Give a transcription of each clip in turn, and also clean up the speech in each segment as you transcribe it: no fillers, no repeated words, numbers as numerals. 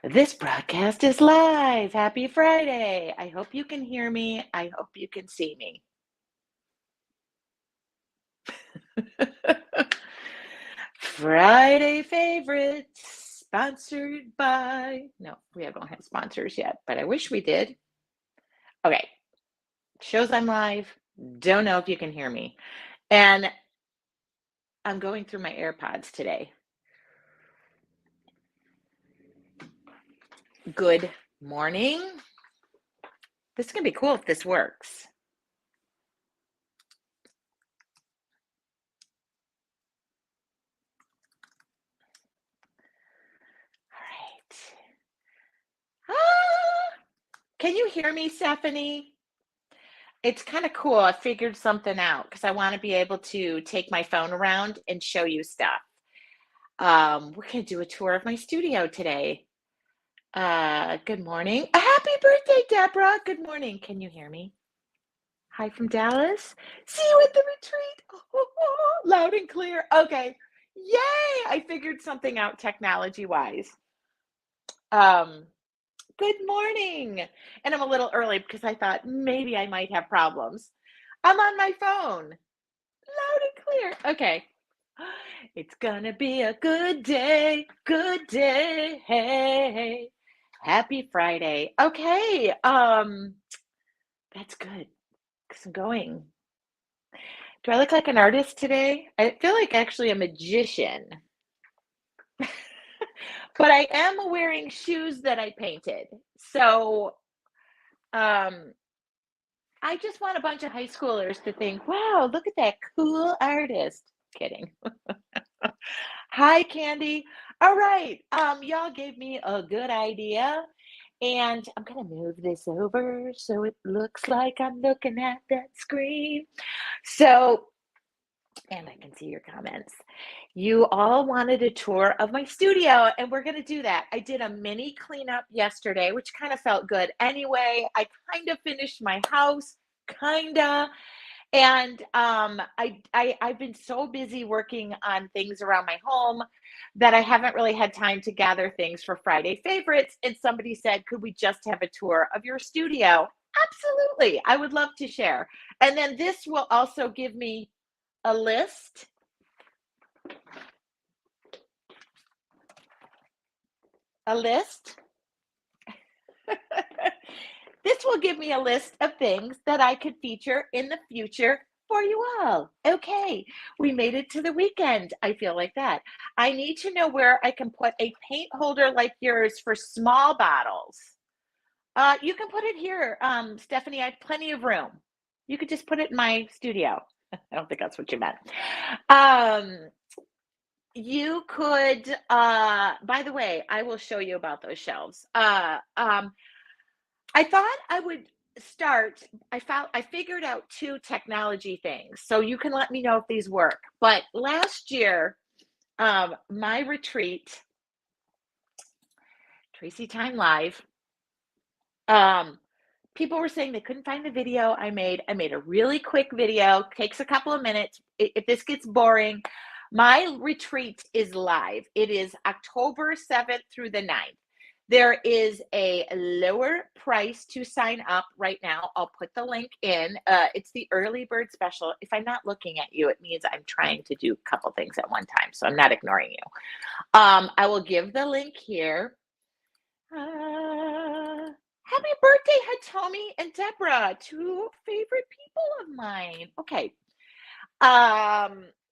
This broadcast is live. Happy Friday. I hope you can hear me. I hope you can see me. Friday favorites, sponsored by. No, we don't have sponsors yet, but I wish we did. Okay, shows I'm live. Don't know if you can hear me. And I'm going through my AirPods today. Good morning. This is going to be cool if this works. All right. Can you hear me, Stephanie? It's kind of cool. I figured something out because I want to be able to take my phone around and show you stuff. We're going to do a tour of my studio today. Good morning. Happy birthday, Deborah. Good morning. Can you hear me? Hi from Dallas. See you at the retreat. Oh, loud and clear. Okay. Yay. I figured something out technology-wise. Good morning. And I'm a little early because I thought maybe I might have problems. I'm on my phone. Loud and clear. Okay. It's gonna be a good day. Good day. Hey. Happy Friday. Okay. That's good because I'm going. Do I look like an artist today? I feel like actually a magician. But I am wearing shoes that I painted. So I just want a bunch of high schoolers to think, wow, look at that cool artist. Kidding. Hi, Candy. All right. Y'all gave me a good idea. And I'm going to move this over so it looks like I'm looking at that screen. So, and I can see your comments. You all wanted a tour of my studio, and we're going to do that. I did a mini cleanup yesterday, which kind of felt good. Anyway, I kind of finished my house, kind of. And I've been so busy working on things around my home that I haven't really had time to gather things for Friday favorites. And somebody said, could we just have a tour of your studio? Absolutely. I would love to share. And then this will also give me a list. This will give me a list of things that I could feature in the future for you all. Okay, we made it to the weekend. I feel like that. I need to know where I can put a paint holder like yours for small bottles. You can put it here, Stephanie. I have plenty of room. You could just put it in my studio. I don't think that's what you meant. You could, by the way, I will show you about those shelves. I thought I would start. I figured out two technology things, so you can let me know if these work. But last year, my retreat, Tracy Time Live, people were saying they couldn't find the video I made. I made a really quick video, takes a couple of minutes. If this gets boring, my retreat is live. It is October 7th through the 9th. There is a lower price to sign up right now. I'll put the link in. It's the early bird special. If I'm not looking at you, it means I'm trying to do a couple things at one time, so I'm not ignoring you. I will give the link here. Happy birthday, Hatomi and Deborah, two favorite people of mine. Okay.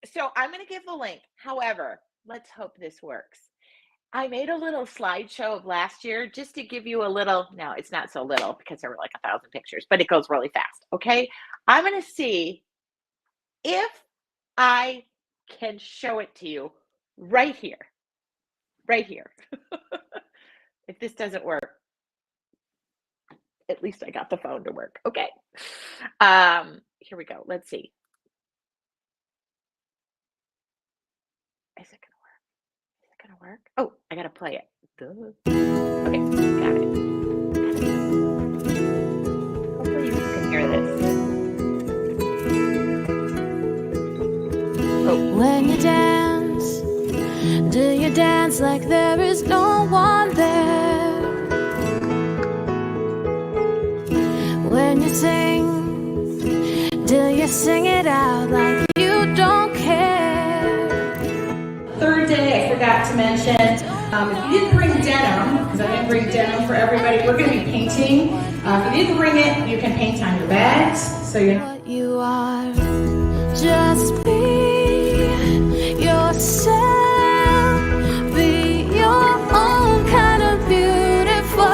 So I'm going to give the link. However, let's hope this works. I made a little slideshow of last year just to give you a little, no, it's not so little because there were like 1,000 pictures, but it goes really fast. Okay. I'm going to see if I can show it to you right here. If this doesn't work, at least I got the phone to work. Okay. Here we go. Let's see. Is it gonna work? Oh, I gotta play it. Okay, got it. Hopefully you can hear this. Oh. When you dance, do you dance like there is no one there? you sing it out like you don't care. Third day, I forgot to mention, if you didn't bring denim, because I didn't bring denim for everybody, we're going to be painting. If you didn't bring it, you can paint on your bags. So you know what you are. Just be yourself. Be your own kind of beautiful.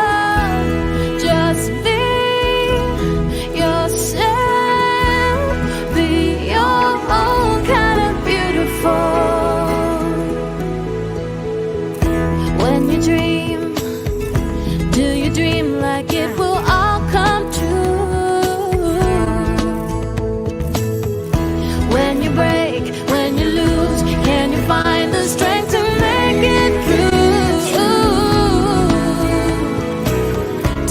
Just be yourself. Be your own kind of beautiful. When you dream, do you dream like it will all come true? When you break, when you lose, can you find the strength to make it through?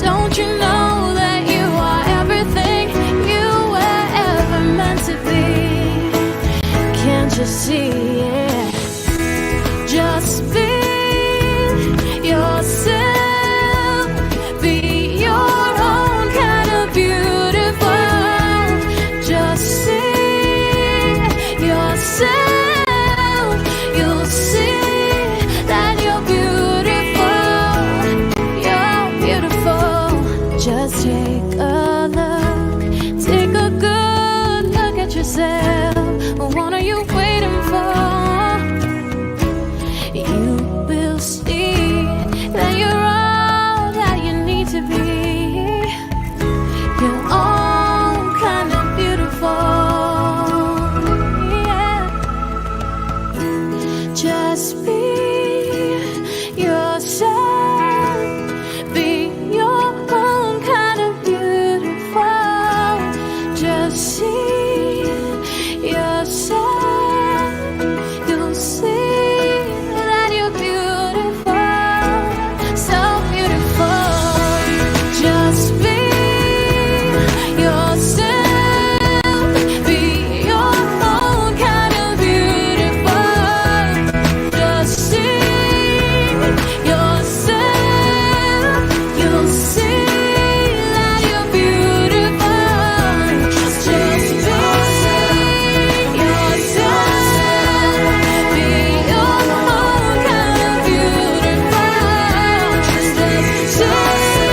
Don't you know that you are everything you were ever meant to be? Can't you see it? Just be yourself. Be your own kind of beautiful. Just see yourself. You'll see that you're beautiful. You're beautiful. Just take a look. Take a good look at yourself. What are you waiting for? You will see that you're all that you need to be. Your own kind of beautiful. Yeah. Just be yourself. Be your own kind of beautiful. Just see yourself. You'll see that you're beautiful. So beautiful. Just be yourself. Be your own kind of beautiful. Just see yourself. You'll see that you're beautiful. Just be yourself. Be your own kind of beautiful. Just see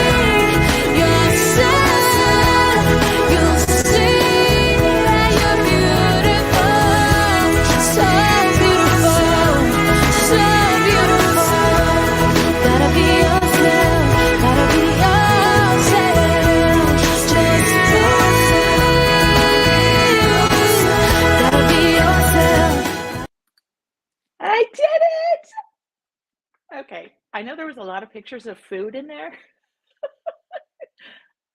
yourself. You'll see that you're beautiful. So beautiful. So beautiful. Gotta be yourself. Gotta be yourself. Just be yourself. Gotta be yourself. I did it. Okay. I know there was a lot of pictures of food in there.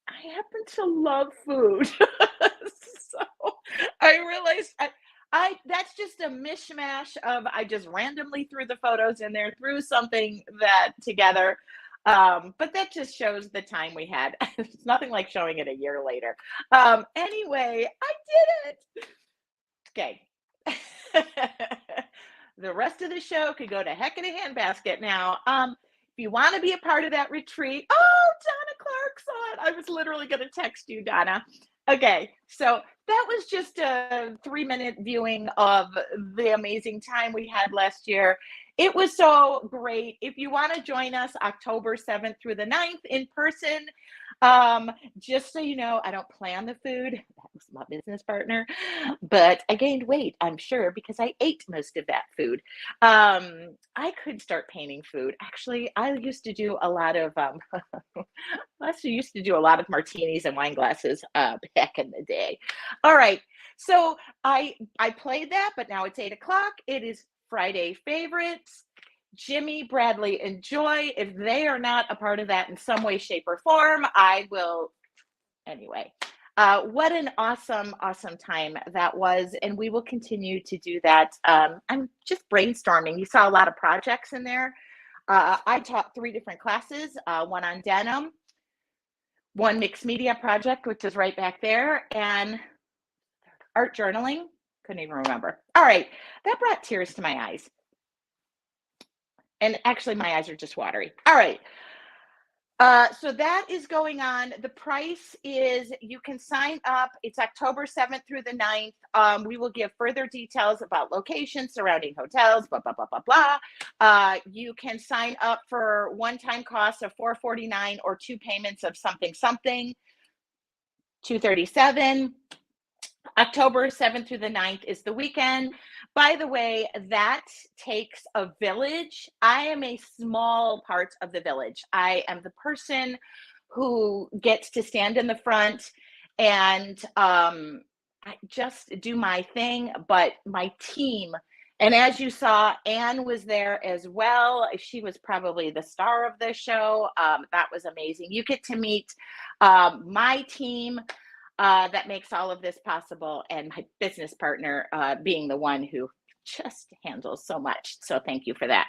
I happen to love food. So I realized that's just a mishmash of I just randomly threw the photos in there, threw something that together. But that just shows the time we had. It's nothing like showing it a year later. Anyway, I did it. Okay. The rest of the show could go to heck in a handbasket now. If you want to be a part of that retreat, oh, Donna Clark saw it. I was literally going to text you, Donna. Okay, so that was just a 3-minute viewing of the amazing time we had last year. It was so great. If you want to join us October 7th through the 9th in person, just so you know, I don't plan the food. That was my business partner, but I gained weight, I'm sure, because I ate most of that food. I could start painting food. Actually, I used to do a lot of martinis and wine glasses back in the day. All right, so I played that, but now it's 8:00. It is Friday favorites. Jimmy, Bradley, and Joy. If they are not a part of that in some way, shape, or form, I will. Anyway, what an awesome, awesome time that was. And we will continue to do that. I'm just brainstorming. You saw a lot of projects in there. I taught 3 different classes, one on denim, one mixed media project, which is right back there, and art journaling. Couldn't even remember. All right, that brought tears to my eyes. And actually, my eyes are just watery. All right. So that is going on. The price is, you can sign up. It's October 7th through the 9th. We will give further details about locations, surrounding hotels, blah, blah, blah, blah, blah. You can sign up for one-time cost of $449 or two payments of something, $237. October 7th through the 9th is the weekend. By the way, that takes a village. I am a small part of the village. I am the person who gets to stand in the front and I just do my thing, but my team, and as you saw, Anne was there as well. She was probably the star of the show. That was amazing. You get to meet my team that makes all of this possible, and my business partner being the one who just handles so much. So thank you for that.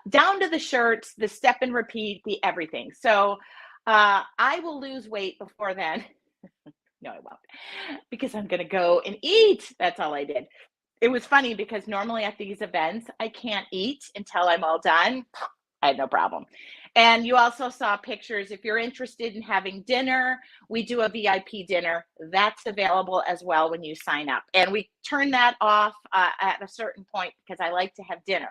Down to the shirts, the step and repeat, the everything. So I will lose weight before then. No, I won't, because I'm going to go and eat. That's all I did. It was funny because normally at these events, I can't eat until I'm all done. I had no problem. And you also saw pictures. If you're interested in having dinner, we do a VIP dinner. That's available as well when you sign up. And we turn that off at a certain point because I like to have dinner.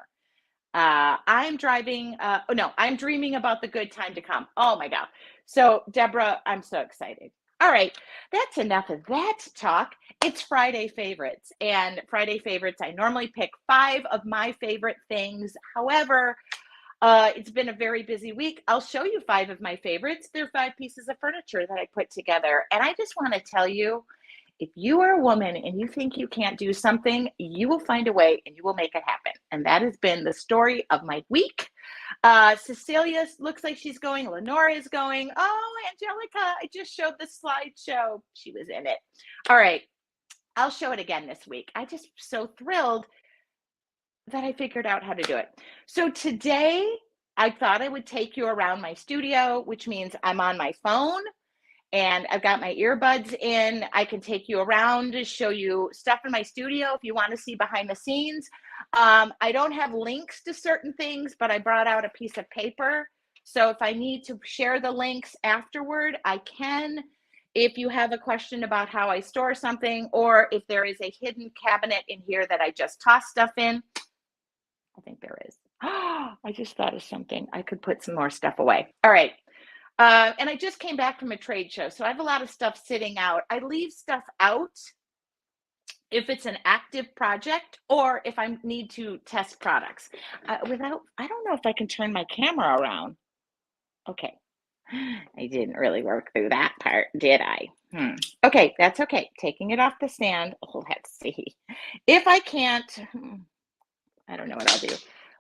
I'm driving. I'm dreaming about the good time to come. Oh my God. So Deborah, I'm so excited. All right, that's enough of that talk. It's Friday favorites, and Friday favorites, I normally pick 5 of my favorite things. However, it's been a very busy week. I'll show you 5 of my favorites. They're 5 pieces of furniture that I put together. And I just want to tell you, if you are a woman and you think you can't do something, you will find a way and you will make it happen. And that has been the story of my week. Cecilia looks like she's going. Lenora is going. Oh, Angelica, I just showed the slideshow. She was in it. All right. I'll show it again this week. I just so thrilled that I figured out how to do it. So today I thought I would take you around my studio, which means I'm on my phone and I've got my earbuds in. I can take you around to show you stuff in my studio if you want to see behind the scenes. I don't have links to certain things, but I brought out a piece of paper. So if I need to share the links afterward, I can. If you have a question about how I store something, or if there is a hidden cabinet in here that I just toss stuff in, I think there is. I just thought of something. I could put some more stuff away. All right. And I just came back from a trade show, so I have a lot of stuff sitting out. I leave stuff out if it's an active project or if I need to test products. I don't know if I can turn my camera around. Okay. I didn't really work through that part, did I? Okay, that's okay. Taking it off the stand. Oh, let's see. If I can't, I don't know what I'll do.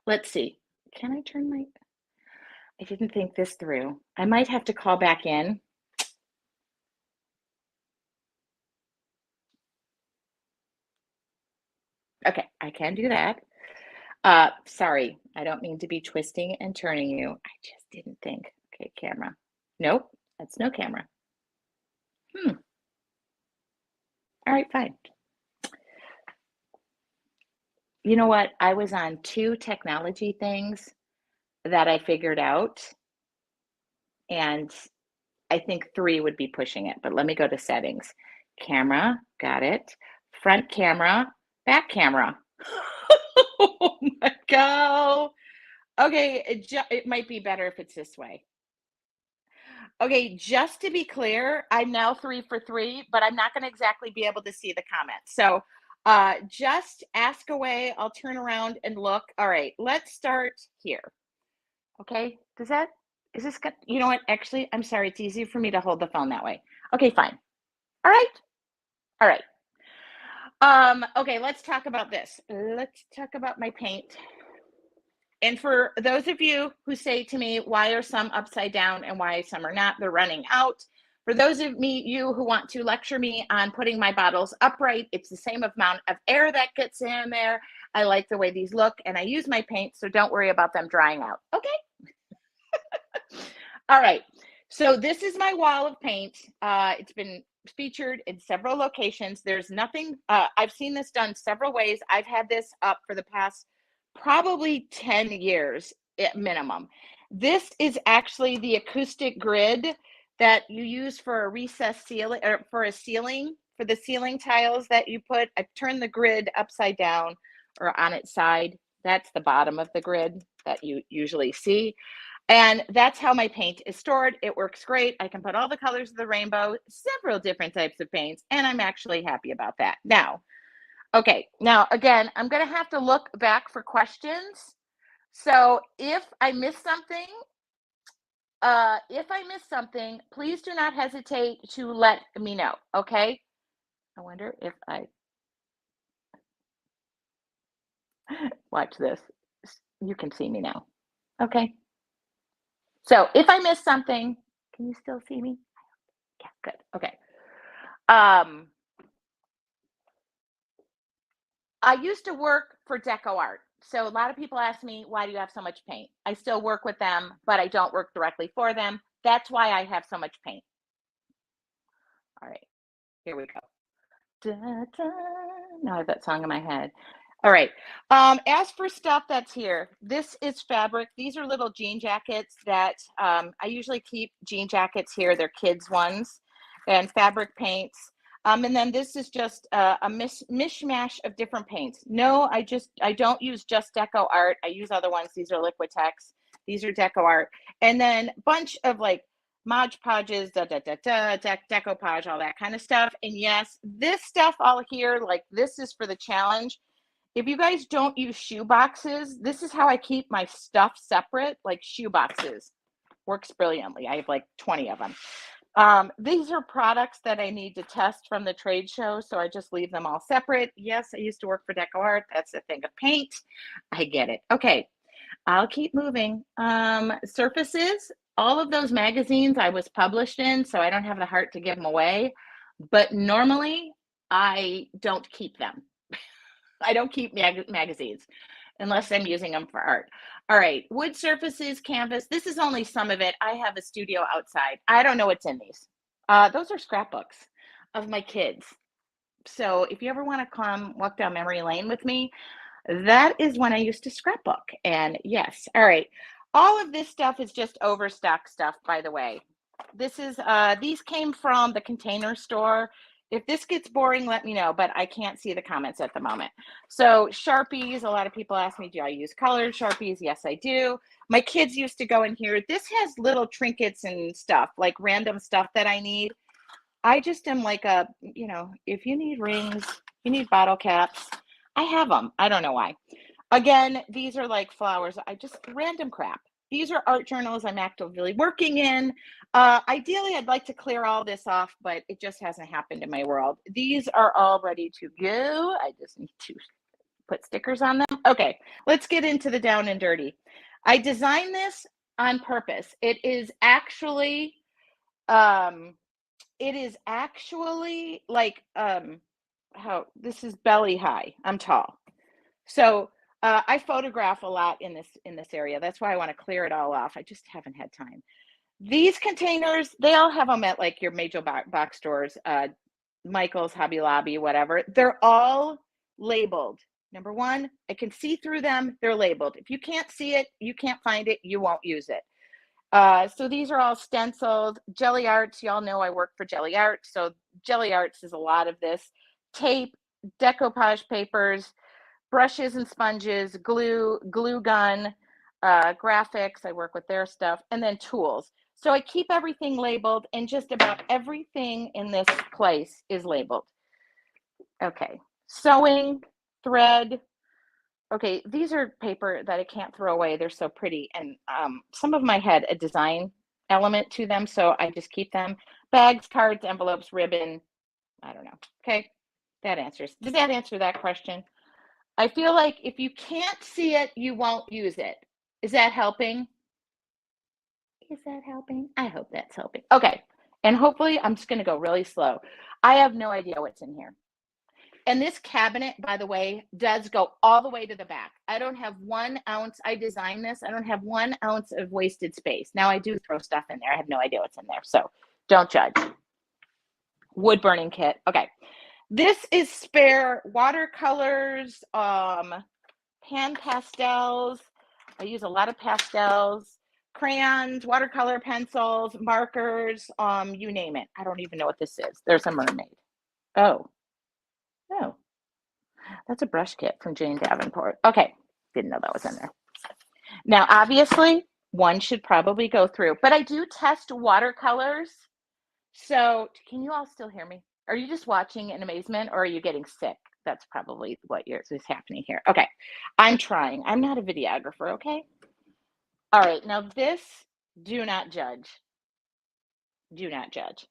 Let's see. Can I turn my... I didn't think this through. I might have to call back in. Okay, I can do that. Sorry, I don't mean to be twisting and turning you. I just didn't think. Okay, camera. Nope, that's no camera. All right, fine. You know what? I was on 2 technology things that I figured out, and I think 3 would be pushing it, but let me go to settings. Camera, got it. Front camera, back camera. Oh my God. Okay, it might be better if it's this way. Okay, just to be clear, I'm now 3 for 3, but I'm not going to exactly be able to see the comments. So just ask away. I'll turn around and look. All right, let's start here. Okay, is this good? You know what? Actually, I'm sorry. It's easier for me to hold the phone that way. Okay, fine. All right. All right. Okay, let's talk about this. Let's talk about my paint. And for those of you who say to me, why are some upside down and why some are not, they're running out. For those of you who want to lecture me on putting my bottles upright, it's the same amount of air that gets in there. I like the way these look and I use my paint, so don't worry about them drying out. Okay. All right. So this is my wall of paint. It's been featured in several locations. There's nothing, I've seen this done several ways. I've had this up for the past probably 10 years at minimum. This is actually the acoustic grid that you use for a recessed ceiling, or for a ceiling, for the ceiling tiles that you put. I turn the grid upside down or on its side. That's the bottom of the grid that you usually see. And that's how my paint is stored. It works great. I can put all the colors of the rainbow, several different types of paints, and I'm actually happy about that. Now, okay, now again, I'm going to have to look back for questions. So if I miss something, please do not hesitate to let me know, okay? I wonder if I watch this. You can see me now. Okay. So if I miss something, can you still see me? Yeah, good. Okay. I used to work for Deco Art. So a lot of people ask me, why do you have so much paint? I still work with them, but I don't work directly for them. That's why I have so much paint. All right, here we go. Da, da. Now I have that song in my head. All right. As for stuff that's here, this is fabric. These are little jean jackets that I usually keep jean jackets here. They're kids' ones, and fabric paints. And then this is just a mishmash of different paints. No, I don't use just Deco Art. I use other ones. These are Liquitex. These are Deco Art. And then a bunch of like Mod Podges, decoupage, all that kind of stuff. And yes, this stuff all here, like this is for the challenge. If you guys don't use shoe boxes, this is how I keep my stuff separate, like shoe boxes. Works brilliantly. I have like 20 of them. These are products that I need to test from the trade show, so I just leave them all separate. Yes, I used to work for Deco Art. That's a thing of paint. I get it. Okay, I'll keep moving. Surfaces, all of those magazines I was published in, so I don't have the heart to give them away. But normally, I don't keep them. I don't keep magazines unless I'm using them for art. All right, wood surfaces, canvas. This is only some of it. I have a studio outside. I don't know what's in these. Those are scrapbooks of my kids. So if you ever want to come walk down memory lane with me, that is when I used to scrapbook. And yes, all right. All of this stuff is just overstock stuff, by the way. This is, these came from the Container Store. If this gets boring, let me know, but I can't see the comments at the moment. So Sharpies, a lot of people ask me, do I use colored Sharpies? Yes, I do. My kids used to go in here. This has little trinkets and stuff, like random stuff that I need. I just am like a, you know, if you need rings, you need bottle caps, I have them. I don't know why. Again, these are like flowers. I just random crap. These are art journals I'm actively working in. Ideally, I'd like to clear all this off, but it just hasn't happened in my world. These are all ready to go. I just need to put stickers on them. Okay, let's get into the down and dirty. I designed this on purpose. It is actually like how this is belly high. I'm tall. So I photograph a lot in this area. That's why I want to clear it all off. I just haven't had time. These containers, they all have them at like your major box stores, Michael's, Hobby Lobby, whatever. They're all labeled. Number one, I can see through them. They're labeled. If you can't see it, you can't find it, you won't use it. So these are all stenciled. Jelly Arts, y'all know I work for Jelly Arts. So Jelly Arts is a lot of this. Tape, decoupage papers, brushes and sponges, glue gun, graphics, I work with their stuff, and then tools. So I keep everything labeled, and just about everything in this place is labeled. Okay, sewing, thread. Okay, these are paper that I can't throw away. They're so pretty, and some of my had a design element to them, so I just keep them. Bags, cards, envelopes, ribbon. I don't know. Okay, does that answer that question? I feel like if you can't see it, you won't use it. Is that helping? Is that helping? I hope that's helping. Okay, and hopefully I'm just going to go really slow. I have no idea what's in here. And this cabinet, by the way, does go all the way to the back. I don't have 1 ounce. I designed this. I don't have 1 ounce of wasted space. Now I do throw stuff in there. I have no idea what's in there, so don't judge. Wood burning kit. Okay. This is spare watercolors, pan pastels. I use a lot of pastels, crayons, watercolor pencils, markers, you name it. I don't even know what this is. There's a mermaid. Oh, no. That's a brush kit from Jane Davenport. Okay, didn't know that was in there. Now, obviously, one should probably go through, but I do test watercolors. So, can you all still hear me? Are you just watching in amazement or are you getting sick? That's probably what is happening here. Okay, I'm trying. I'm not a videographer, okay? All right, now this, do not judge. Do not judge.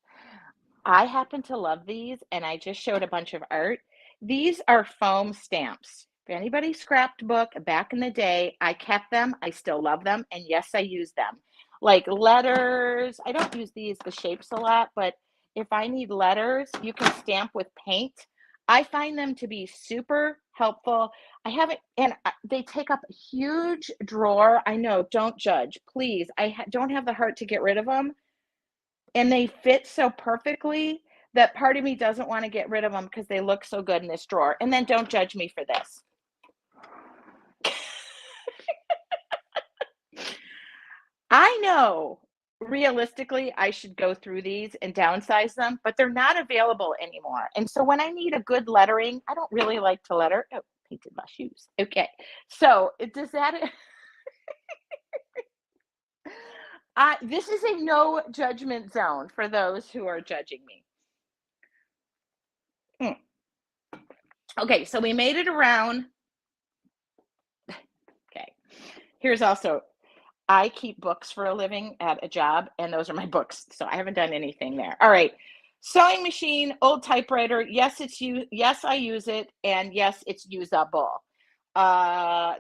I happen to love these, and I just showed a bunch of art. These are foam stamps. If anybody scrapped book back in the day, I kept them. I still love them, and yes, I use them. Like letters, I don't use the shapes a lot, but if I need letters, you can stamp with paint. I find them to be super helpful. I haven't, and they take up a huge drawer. I know, don't judge, please. I don't have the heart to get rid of them. And they fit so perfectly that part of me doesn't want to get rid of them because they look so good in this drawer. And then don't judge me for this. I know realistically I should go through these and downsize them, but they're not available anymore. And so when I need a good lettering, I don't really like to letter. Oh, painted my shoes. Okay. So does that this is a no judgment zone for those who are judging me. Okay, so we made it around. Okay, here's also, I keep books for a living at a job, and those are my books, so I haven't done anything there. All right, sewing machine, old typewriter. Yes, yes, I use it, and yes, it's usable.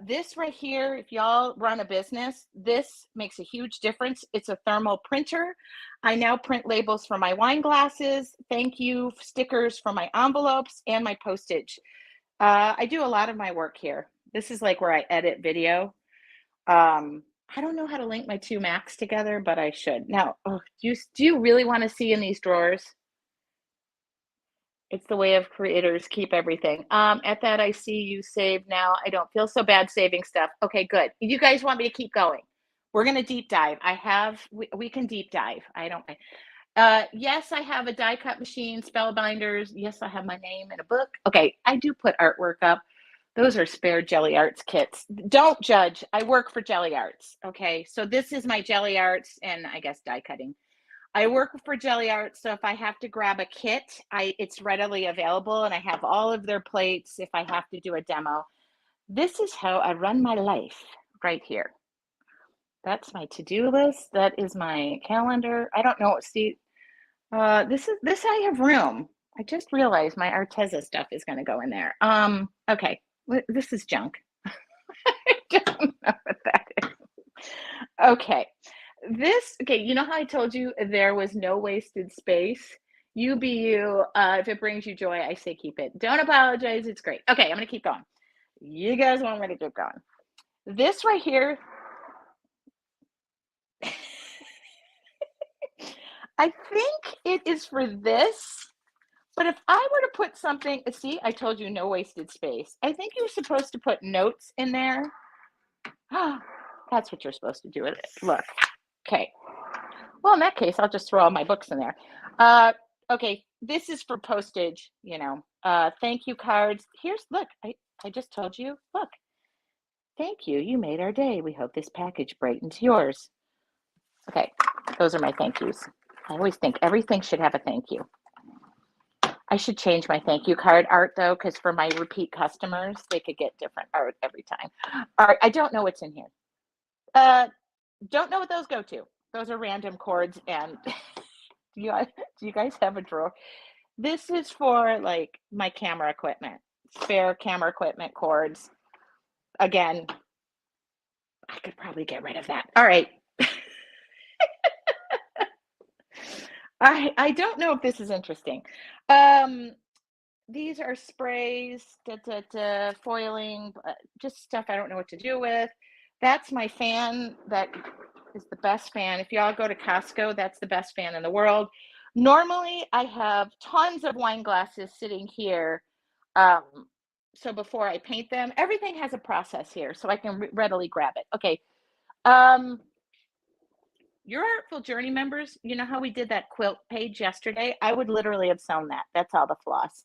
This right here, if y'all run a business, this makes a huge difference. It's a thermal printer. I now print labels for my wine glasses, thank you stickers for my envelopes, and my postage. I do a lot of my work here. This is like where I edit video. I don't know how to link my two Macs together, but I should. Now, do you really want to see in these drawers? It's the way of creators keep everything. At that, I see you save now. I don't feel so bad saving stuff. Okay, good. You guys want me to keep going? We're going to deep dive. We can deep dive. I don't mind. Yes, I have a die cut machine, spellbinders. Yes, I have my name in a book. Okay, I do put artwork up. Those are spare Jelly Arts kits. Don't judge. I work for Jelly Arts. Okay, so this is my Jelly Arts and I guess die cutting. I work for Jelly Arts, so if I have to grab a kit, it's readily available, and I have all of their plates if I have to do a demo. This is how I run my life right here. That's my to-do list. That is my calendar. I don't know. See, this I have room. I just realized my Arteza stuff is going to go in there. Okay, this is junk. I don't know what that is. Okay. Okay, you know how I told you there was no wasted space? You be you. If it brings you joy, I say keep it. Don't apologize. It's great. Okay, I'm going to keep going. You guys want me to keep going? This right here, I think it is for this, but if I were to put something, see, I told you no wasted space. I think you're supposed to put notes in there. That's what you're supposed to do with it. Look. Okay. Well, in that case, I'll just throw all my books in there. Okay, this is for postage, thank you cards. Look, I just told you, look. Thank you, you made our day. We hope this package brightens yours. Okay, those are my thank yous. I always think everything should have a thank you. I should change my thank you card art though, because for my repeat customers, they could get different art every time. All right, I don't know what's in here. Don't know what those go to. Those are random cords, and do you guys have a drawer? This is for like my camera equipment, spare camera equipment cords. Again, I could probably get rid of that. All right. I don't know if this is interesting. These are sprays, foiling, just stuff I don't know what to do with. That's my fan. That is the best fan. If y'all go to Costco, that's the best fan in the world. Normally, I have tons of wine glasses sitting here. So before I paint them, everything has a process here, so I can readily grab it. Okay. your Artful Journey members, you know how we did that quilt page yesterday? I would literally have sewn that. That's all the floss.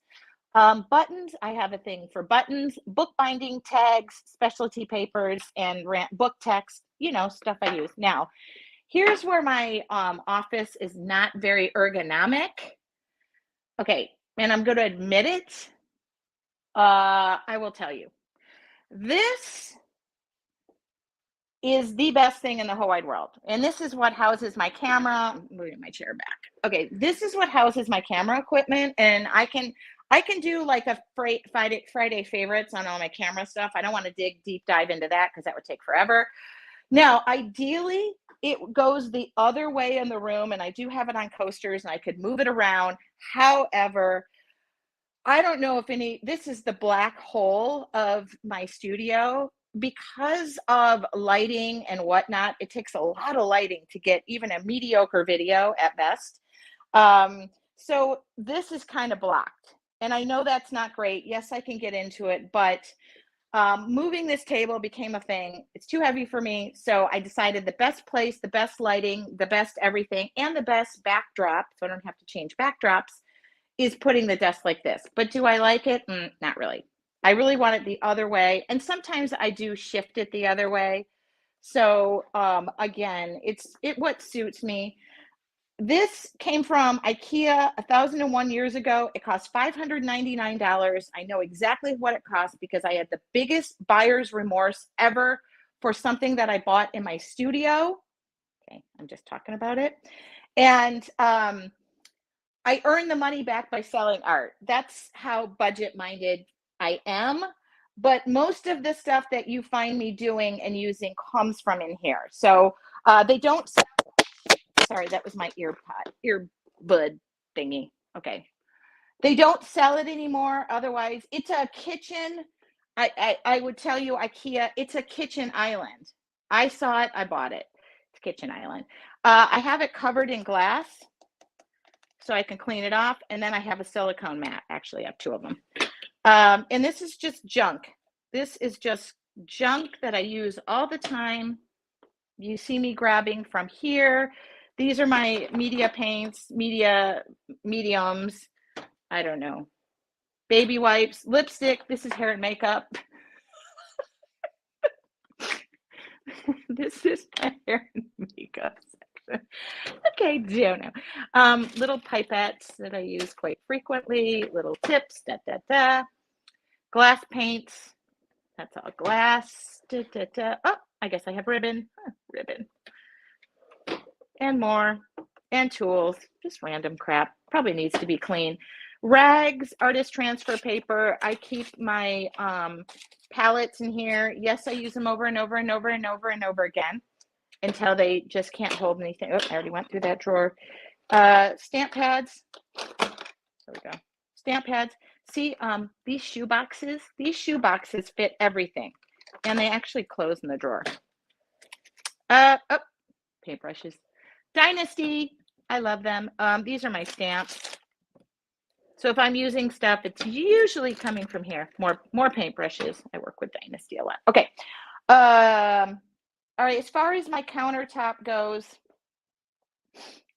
Buttons, I have a thing for buttons, bookbinding, tags, specialty papers, and book text, you know, stuff I use. Now, here's where my office is not very ergonomic. Okay, and I'm going to admit it. I will tell you. This is the best thing in the whole wide world. And this is what houses my camera. I'm moving my chair back. Okay, this is what houses my camera equipment. And I can do like a Friday favorites on all my camera stuff. I don't want to deep dive into that because that would take forever. Now, ideally, it goes the other way in the room, and I do have it on coasters, and I could move it around. However, I don't know if this is the black hole of my studio. Because of lighting and whatnot, it takes a lot of lighting to get even a mediocre video at best. So this is kind of blocked. And I know that's not great. Yes, I can get into it, but moving this table became a thing. It's too heavy for me. So I decided the best place, the best lighting, the best everything, and the best backdrop, so I don't have to change backdrops, is putting the desk like this. But do I like it? Not really. I really want it the other way. And sometimes I do shift it the other way. So again, it's what suits me. This came from IKEA 1,001 years ago. It cost $599. I know exactly what it cost because I had the biggest buyer's remorse ever for something that I bought in my studio. Okay, I'm just talking about it. And I earn the money back by selling art. That's how budget-minded I am. But most of the stuff that you find me doing and using comes from in here. So they don't, sorry, that was my earbud thingy. Okay. They don't sell it anymore. Otherwise, it's a kitchen. I would tell you, IKEA, it's a kitchen island. I saw it, I bought it. It's a kitchen island. I have it covered in glass, so I can clean it off. And then I have a silicone mat. Actually, I have 2 of them. And this is just junk. This is just junk that I use all the time. You see me grabbing from here. These are my media paints, mediums. I don't know. Baby wipes, lipstick. This is hair and makeup. This is my hair and makeup section. Okay, don't know. Little pipettes that I use quite frequently, little tips, glass paints, that's all glass, Oh, I guess I have ribbon, ribbon, and more, and tools, just random crap, probably needs to be clean. Rags, artist transfer paper. I keep my palettes in here. Yes, I use them over and over and over and over and over again until they just can't hold anything. Oh, I already went through that drawer. Stamp pads. There we go. Stamp pads. See, these shoe boxes fit everything. And they actually close in the drawer. Oh, paintbrushes. Dynasty. I love them. These are my stamps. So if I'm using stuff, it's usually coming from here. More paintbrushes. I work with Dynasty a lot. Okay. All right. As far as my countertop goes,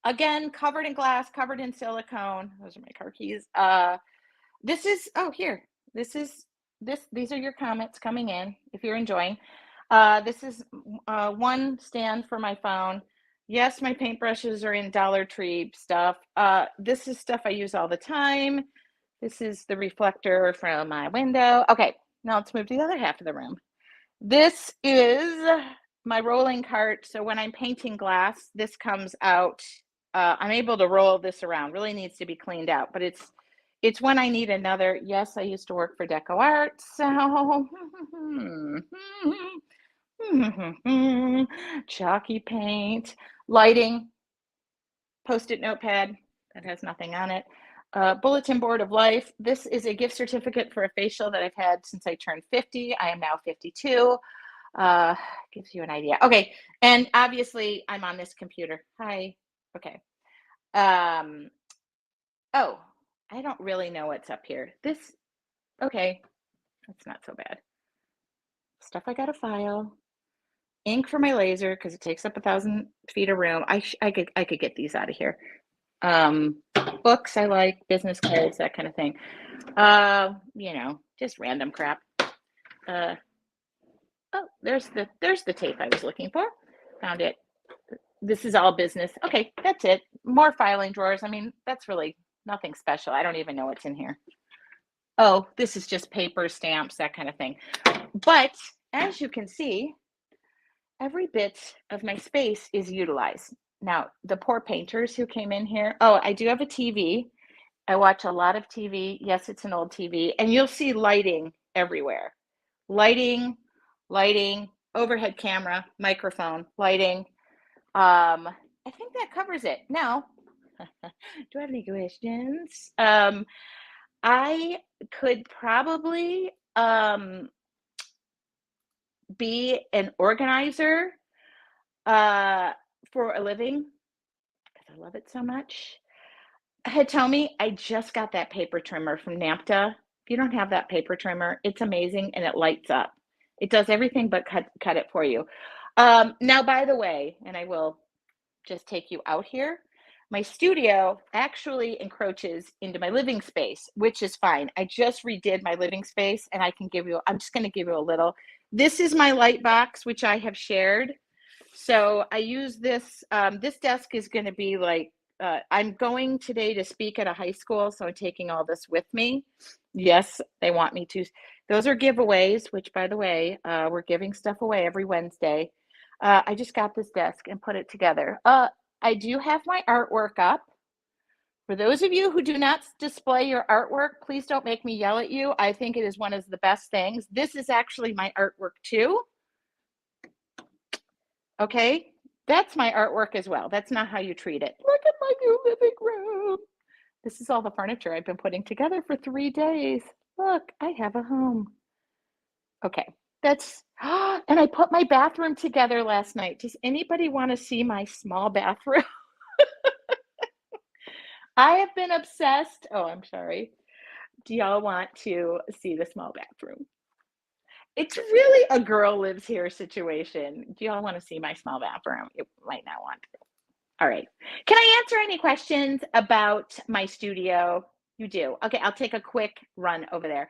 again, covered in glass, covered in silicone. Those are my car keys. This is, here. These are your comments coming in if you're enjoying. This is one stand for my phone. Yes, my paintbrushes are in Dollar Tree stuff. This is stuff I use all the time. This is the reflector from my window. Okay, now let's move to the other half of the room. This is my rolling cart. So when I'm painting glass, this comes out. I'm able to roll this around. Really needs to be cleaned out, but it's when I need another. Yes, I used to work for Deco Art, so chalky paint, lighting, Post-it notepad that has nothing on it, bulletin board of life. This is a gift certificate for a facial that I've had since I turned 50. I am now 52. Gives you an idea. Okay, and obviously I'm on this computer. Hi. Okay. Oh, I don't really know what's up here. Okay, that's not so bad. Stuff I got to file. ink for my laser because it takes up 1,000 feet of room. I could get these out of here. Books I like, business cards, that kind of thing. Just random crap. Oh, there's the tape I was looking for. Found it. This is all business. Okay, that's it. More filing drawers. I mean, that's really nothing special. I don't even know what's in here. Oh, this is just paper, stamps, that kind of thing. But as you can see, every bit of my space is utilized. Now, the poor painters who came in here. Oh, I do have a TV. I watch a lot of TV. Yes, it's an old TV. And you'll see lighting everywhere. Lighting, overhead camera, microphone, lighting. I think that covers it. Now, do I have any questions? I could probably be an organizer for a living because I love it so much. Tell me, I just got that paper trimmer from NAPTA. If you don't have that paper trimmer, it's amazing and it lights up. It does everything but cut it for you. Now, by the way, and I will just take you out here, my studio actually encroaches into my living space, which is fine. I just redid my living space and I'm just going to give you a little. This is my light box, which I have shared. So I use this. This desk is going to be like, I'm going today to speak at a high school, so I'm taking all this with me. Yes, they want me to. Those are giveaways, which, by the way, we're giving stuff away every Wednesday. I just got this desk and put it together. I do have my artwork up. For those of you who do not display your artwork, please don't make me yell at you. I think it is one of the best things. This is actually my artwork too. Okay, that's my artwork as well. That's not how you treat it. Look at my new living room. This is all the furniture I've been putting together for 3 days. Look, I have a home. Okay, and I put my bathroom together last night. Does anybody want to see my small bathroom? I have been obsessed. Oh, I'm sorry. Do y'all want to see the small bathroom? It's really a girl lives here situation. Do y'all want to see my small bathroom? You might not want to. All right. Can I answer any questions about my studio? You do. Okay, I'll take a quick run over there.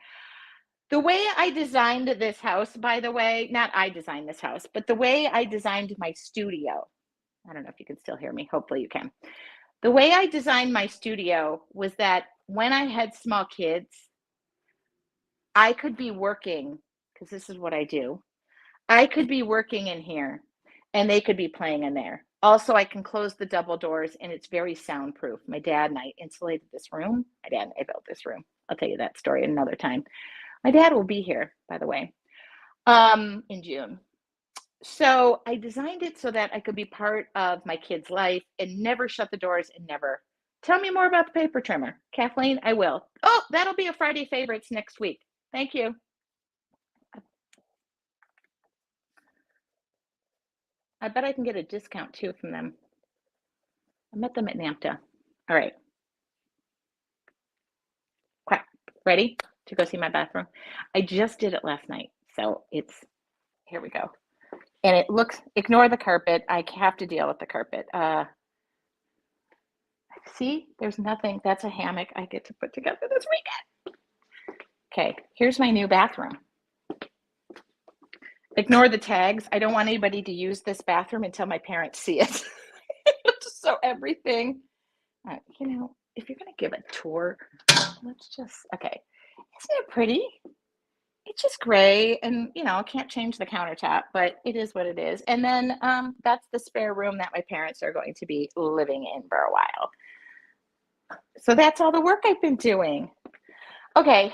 The way I designed this house, by the way, not I designed this house, but the way I designed my studio, I don't know if you can still hear me. Hopefully you can. The way I designed my studio was that when I had small kids, I could be working, because this is what I do. I could be working in here and they could be playing in there. Also, I can close the double doors and it's very soundproof. My dad and I insulated this room. My dad and I built this room. I'll tell you that story another time. My dad will be here, by the way, in June. So I designed it so that I could be part of my kid's life and never shut the doors and never. Tell me more about the paper trimmer. Kathleen, I will. Oh, that'll be a Friday favorites next week. Thank you. I bet I can get a discount too from them. I met them at NAMTA. All right. Crap. Ready to go see my bathroom? I just did it last night. So here we go. And it looks, ignore the carpet. I have to deal with the carpet. See, there's nothing. That's a hammock I get to put together this weekend. Okay, here's my new bathroom. Ignore the tags. I don't want anybody to use this bathroom until my parents see it. So everything, if you're going to give a tour, let's just, okay. Isn't it pretty? It's just gray and, I can't change the countertop, but it is what it is. And then that's the spare room that my parents are going to be living in for a while. So that's all the work I've been doing. Okay,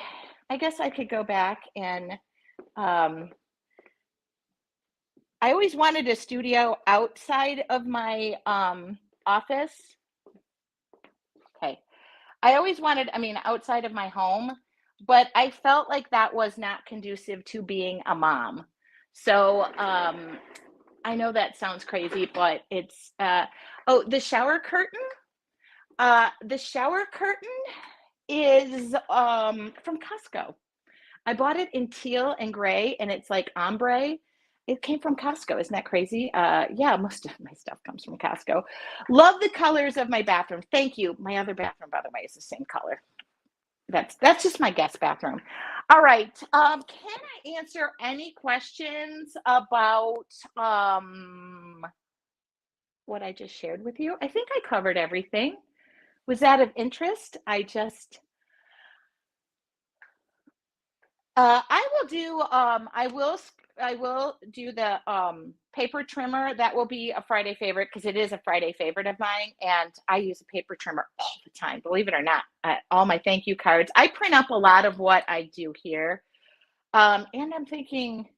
I guess I could go back and I always wanted a studio outside of my office. Okay, I always wanted, outside of my home, but I felt like that was not conducive to being a mom. So I know that sounds crazy, but it's, the shower curtain. The shower curtain is from Costco. I bought it in teal and gray and it's like ombre. It came from Costco. Isn't that crazy? Yeah, most of my stuff comes from Costco. Love the colors of my bathroom. Thank you. My other bathroom, by the way, is the same color. That's just my guest bathroom. All right. Can I answer any questions about what I just shared with you? I think I covered everything. Was that of interest? I will do the paper trimmer. That will be a Friday favorite because it is a Friday favorite of mine, and I use a paper trimmer all the time, believe it or not. All my thank you cards. I print up a lot of what I do here. And I'm thinking,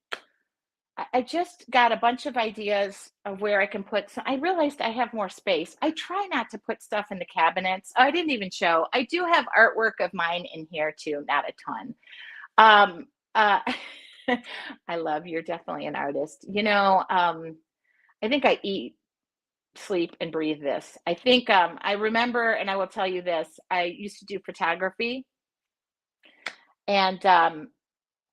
I just got a bunch of ideas of where I can put some. I realized I have more space. I try not to put stuff in the cabinets. I didn't even show. I do have artwork of mine in here too, not a ton. Um, uh, I love, you're definitely an artist. I think I eat, sleep, and breathe this. I think I remember, and I will tell you this, I used to do photography. And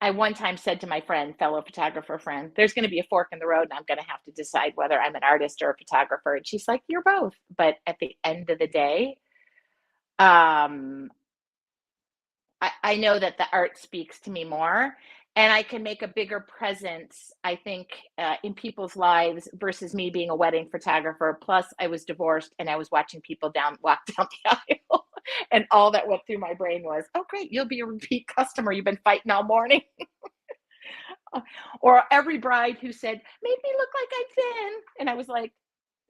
I one time said to my friend, fellow photographer friend, there's going to be a fork in the road and I'm going to have to decide whether I'm an artist or a photographer. And she's like, you're both. But at the end of the day, um, I know that the art speaks to me more and I can make a bigger presence, I think, in people's lives versus me being a wedding photographer. Plus, I was divorced and I was watching people walk down the aisle. And all that went through my brain was, oh, great, you'll be a repeat customer. You've been fighting all morning. Or every bride who said, make me look like I'm thin. And I was like,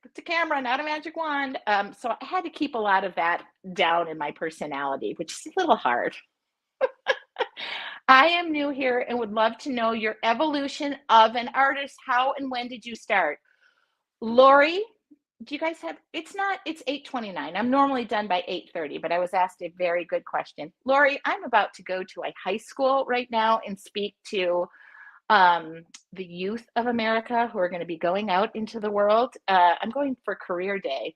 it's a camera, not a magic wand. So I had to keep a lot of that down in my personality, which is a little hard. I am new here and would love to know your evolution of an artist. How and when did you start? Lori, do you guys have, it's 8:29. I'm normally done by 8:30, but I was asked a very good question. Lori, I'm about to go to a high school right now and speak to the youth of America who are going to be going out into the world. I'm going for career day.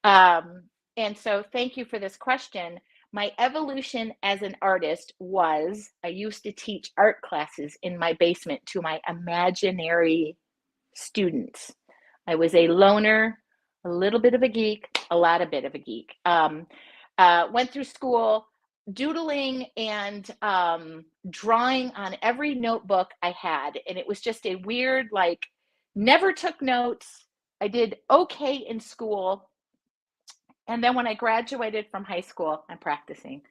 And so thank you for this question. My evolution as an artist was I used to teach art classes in my basement to my imaginary students. I was a loner, a little bit of a geek, a lot of bit of a geek. Went through school doodling and drawing on every notebook I had. And it was just a weird, like, never took notes. I did okay in school. And then when I graduated from high school, I'm practicing.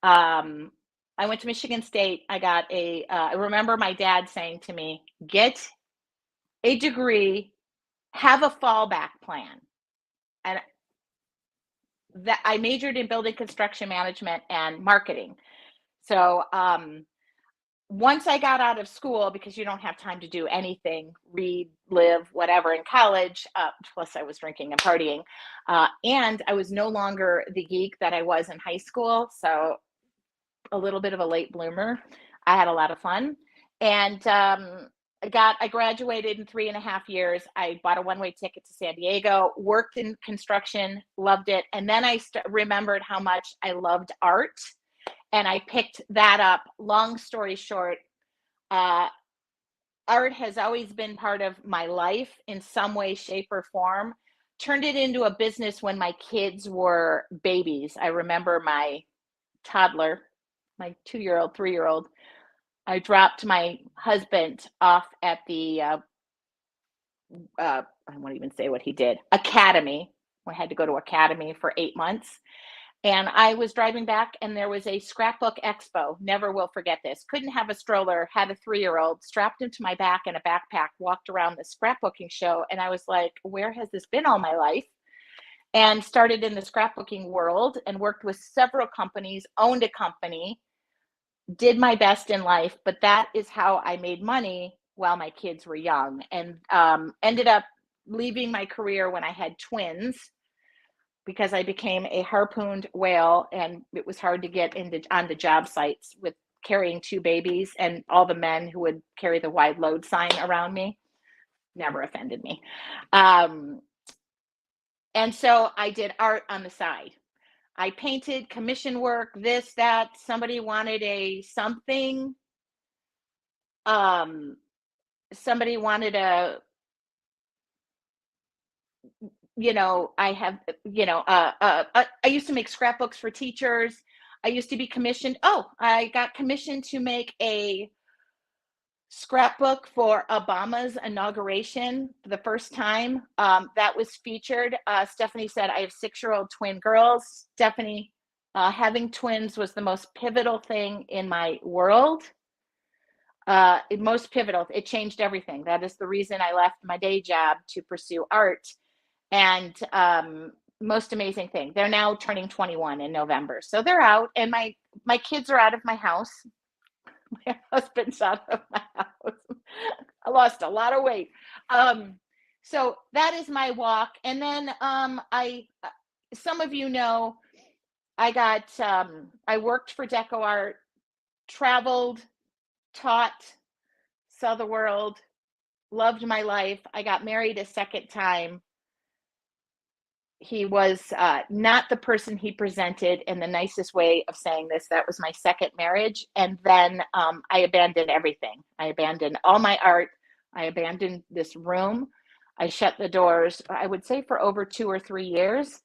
I went to Michigan State. I remember my dad saying to me, get a degree, have a fallback plan. And that I majored in building construction management and marketing. So once I got out of school, because you don't have time to do anything, read, live, whatever in college, plus I was drinking and partying, and I was no longer the geek that I was in high school. So a little bit of a late bloomer. I had a lot of fun. And I graduated in 3.5 years. I bought a one-way ticket to San Diego, worked in construction, loved it. And then I remembered how much I loved art. And I picked that up. Long story short, art has always been part of my life in some way, shape, or form. Turned it into a business when my kids were babies. I remember my toddler, my 2-year-old, 3-year-old. I dropped my husband off at the, I won't even say what he did, academy. I had to go to academy for 8 months. And I was driving back and there was a scrapbook expo. Never will forget this. Couldn't have a stroller, had a 3-year-old, strapped him to my back in a backpack, walked around the scrapbooking show. And I was like, where has this been all my life? And started in the scrapbooking world and worked with several companies, owned a company, did my best in life. But that is how I made money while my kids were young, and ended up leaving my career when I had twins, because I became a harpooned whale and it was hard to get onto job sites with carrying 2 babies, and all the men who would carry the wide load sign around me never offended me. And so I did art on the side. I painted, commission work, this, that. Somebody wanted a something. somebody wanted a, I have, I used to make scrapbooks for teachers. I used to be commissioned. Oh, I got commissioned to make a scrapbook for Obama's inauguration for the first time. That was featured. Stephanie said, I have 6-year-old twin girls. Stephanie, having twins was the most pivotal thing in my world. Most pivotal. It changed everything. That is the reason I left my day job to pursue art. And most amazing thing, they're now turning 21 in November. So they're out, and my kids are out of my house. My husband's out of my house. I lost a lot of weight. So that is my walk. And then some of you know, I worked for Deco Art, traveled, taught, saw the world, loved my life. I got married a second time. He was not the person he presented, in the nicest way of saying this. That was my second marriage. And then I abandoned everything. I abandoned all my art. I abandoned this room. I shut the doors, I would say, for over 2 or 3 years,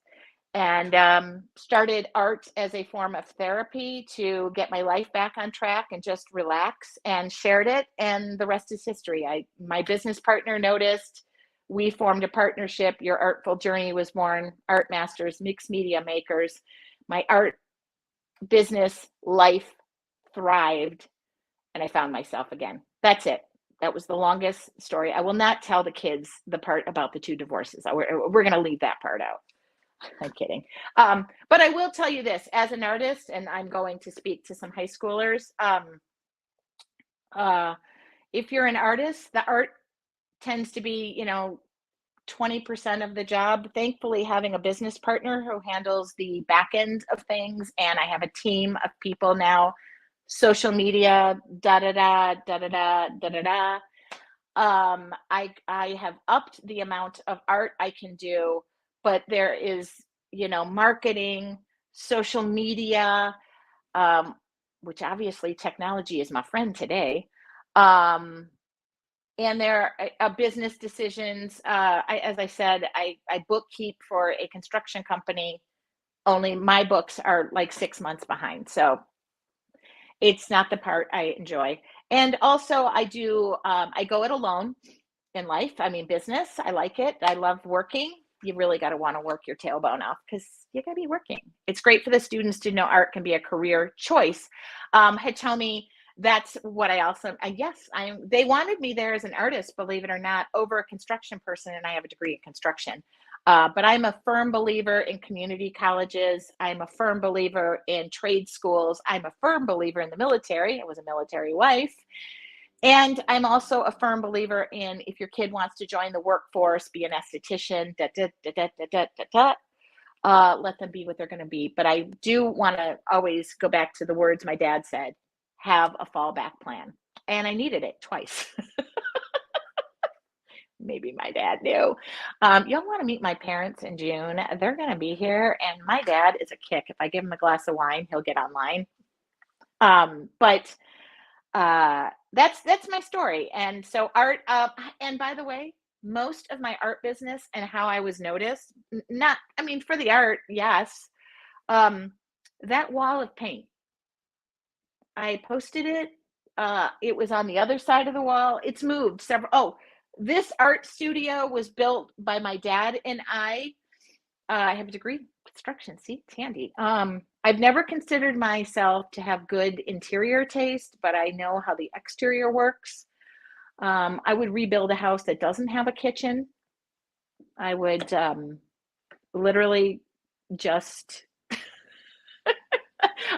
and started art as a form of therapy to get my life back on track and just relax, and shared it. And the rest is history. My business partner noticed. We formed a partnership. Your Artful Journey was born. Art Masters, mixed media makers. My art business life thrived, and I found myself again. That's it. That was the longest story. I will not tell the kids the part about the 2 divorces. We're going to leave that part out. I'm kidding. But I will tell you this, as an artist, and I'm going to speak to some high schoolers. If you're an artist, the art tends to be, 20% of the job. Thankfully, having a business partner who handles the back end of things, and I have a team of people now, social media, da da da da da da da da da. I have upped the amount of art I can do, but there is, marketing, social media, which obviously technology is my friend today. And there are business decisions. As I said, I bookkeep for a construction company. Only my books are like 6 months behind. So it's not the part I enjoy. And also I go it alone in life. I mean, business, I like it. I love working. You really got to want to work your tailbone off, because you got to be working. It's great for the students to know art can be a career choice. Hitomi, that's what I also, they wanted me there as an artist, believe it or not, over a construction person, and I have a degree in construction. But I'm a firm believer in community colleges. I'm a firm believer in trade schools. I'm a firm believer in the military. I was a military wife. And I'm also a firm believer in, if your kid wants to join the workforce, be an esthetician, let them be what they're going to be. But I do want to always go back to the words my dad said, have a fallback plan. And I needed it twice. Maybe my dad knew. You'll want to meet my parents in June. They're going to be here. And my dad is a kick. If I give him a glass of wine, he'll get online. But that's my story. And so art, and by the way, most of my art business and how I was noticed, for the art, yes. That wall of paint, I posted it. It was on the other side of the wall. It's moved several. This art studio was built by my dad and I have a degree in construction. See, it's handy. I've never considered myself to have good interior taste, but I know how the exterior works. I would rebuild a house that doesn't have a kitchen. I would literally just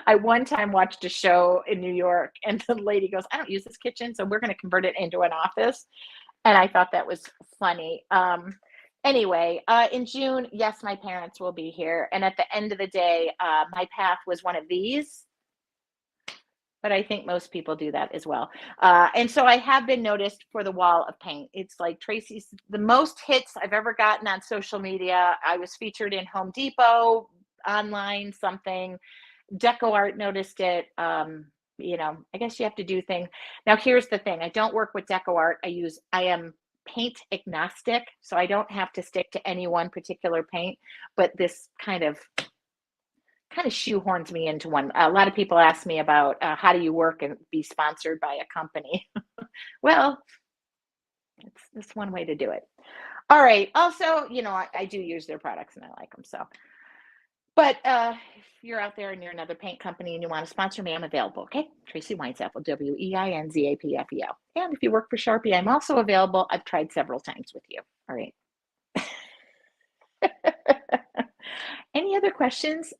I one time watched a show in New York, and the lady goes, I don't use this kitchen, so we're going to convert it into an office. And I thought that was funny. Anyway, in June, yes, my parents will be here. And at the end of the day, my path was one of these. But I think most people do that as well. And so I have been noticed for the wall of paint. It's like Tracy's, the most hits I've ever gotten on social media. I was featured in Home Depot, online, something. Deco Art noticed it. I guess you have to do things. Now, here's the thing. I don't work with deco art. I am paint agnostic, so I don't have to stick to any one particular paint, but this kind of shoehorns me into one. A lot of people ask me about how do you work and be sponsored by a company? Well, it's one way to do it. All right. Also, I do use their products and I like them. So, but if you're out there and you're another paint company and you want to sponsor me, I'm available. Okay. Tracy Weinzapfel, WEINZAPFEL. And if you work for Sharpie, I'm also available. I've tried several times with you. All right. Any other questions?